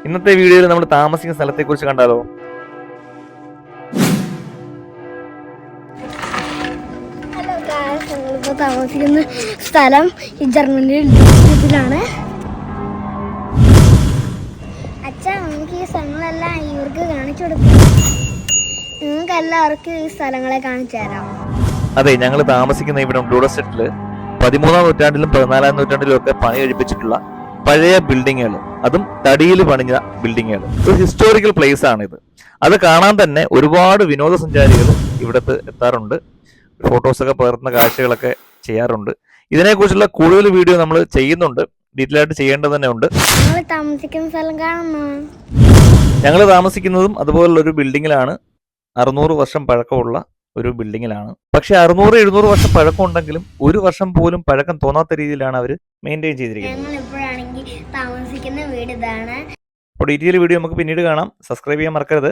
ഇന്നത്തെ വീഡിയോയിൽ നമ്മൾ താമസിക്കുന്ന സ്ഥലത്തെ കുറിച്ച് കണ്ടാലോ? ഹലോ ഗായ്സ്, ഞങ്ങളിപ്പോൾ താമസിക്കുന്ന സ്ഥലം ഈ ജർമ്മനിയിൽ ഡിസ്ട്രിക്റ്റിലാണ്. അച്ഛാ, നമുക്ക് ഈ സ്ഥലങ്ങളെല്ലാം ഇവർക്ക് കാണിച്ചു കൊടുക്കും. നിങ്ങൾക്ക് എല്ലാവർക്കും ഈ സ്ഥലങ്ങളെ കാണിച്ചു തരാം. അതെ, ഞങ്ങൾ താമസിക്കുന്ന ഇവിടെ ഡൂഡസ്റ്റെറ്റില് 13-ാം നൂറ്റാണ്ടിലും 14-ാം നൂറ്റാണ്ടിലും ഒക്കെ പണി കഴിപ്പിച്ചിട്ടുള്ള പഴയ ബിൽഡിങ്ങുകൾ, അതും തടിയിൽ പണിഞ്ഞ ബിൽഡിങ്ങുകൾ. ഒരു ഹിസ്റ്റോറിക്കൽ പ്ലേസ് ആണ് ഇത്. അത് കാണാൻ തന്നെ ഒരുപാട് വിനോദസഞ്ചാരികൾ ഇവിടത്ത് എത്താറുണ്ട്. ഫോട്ടോസൊക്കെ പകർത്തുന്ന കാഴ്ചകളൊക്കെ ചെയ്യാറുണ്ട്. ഇതിനെക്കുറിച്ചുള്ള കൂടുതൽ വീഡിയോ നമ്മൾ ചെയ്യുന്നുണ്ട്, ഡീറ്റെയിൽ ആയിട്ട് ചെയ്യേണ്ടത് തന്നെ ഉണ്ട്. ഞങ്ങൾ താമസിക്കുന്ന സ്ഥലം കാണുന്നു. ഞങ്ങൾ താമസിക്കുന്നതും അതുപോലുള്ള ഒരു ബിൽഡിങ്ങിലാണ്. 600 വർഷം പഴക്കമുള്ള ഒരു ബിൽഡിങ്ങിലാണ്. പക്ഷെ 600-700 വർഷം പഴക്കം ഉണ്ടെങ്കിലും ഒരു വർഷം പോലും പഴക്കം തോന്നാത്ത രീതിയിലാണ് അവർ മെയിൻറ്റെയിൻ ചെയ്തിരിക്കുന്നത്. ഞങ്ങൾ ഇപ്പോഴാണെങ്കിൽ താമസിക്കുന്ന വീട് ഇതാണ്. അപ്പോൾ ഡീറ്റെയിൽ വീഡിയോ നമുക്ക് പിന്നീട് കാണാം. സബ്സ്ക്രൈബ് ചെയ്യാൻ മറക്കരുത്.